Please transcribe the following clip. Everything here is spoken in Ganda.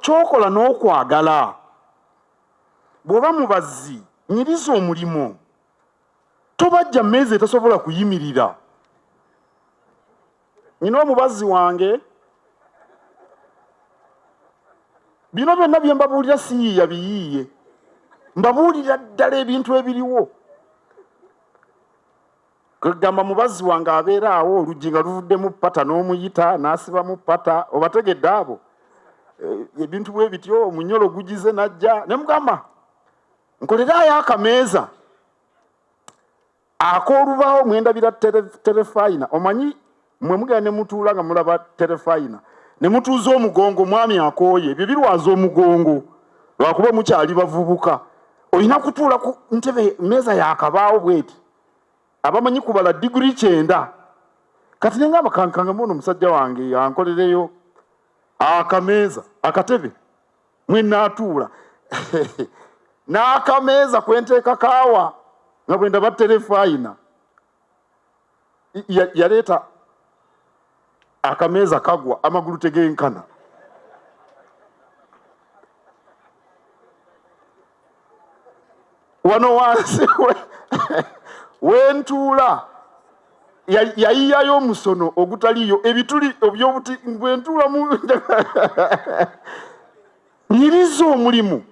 kyokola n'okwagala. Bw'oba mubazzi nyiriza omulimu, tobajja mmeezi etasobola kuyimirira. Nina omubazzi wange, bino byonna bye mbabuulira siyiiya biyiiye, mbabuulira ddala ebintu ebiriwo. Kugamba mubazzi wange abeera awo oluggi nga luvuddemu ppata n'omuyita n'asibamu ppata, obategedde abo ebintu bwe bityo, omunyolo gugize najja ne mugamba nkoleraayo akameeza ak'olubaawo mwendabira terefayina. Omanyi mwe mugenda ne mutuula nga mulaba terefayina ne mutuuza omugongo, mwami akooye, ebyo birwaza omugongo lwakuba mukyali bavubuka. Olina kutuula ku ntebe mmeeza yakabaawo bweti, abamanyi kubala diguri 9. Kati nengamba kankanga muno omusajja wange yankolereyo akameeza akatebe mwe naatuula n'akameeza kwenteeka kaawa nga bwe ndaba terefayina. Yaleeta akameeza kagwa amagulu tegenkana. Wano wansi wentuula yayiyayo omusono ogutaliyo, ebituli ebyobuti bwentuula mu nyiriza omulimu.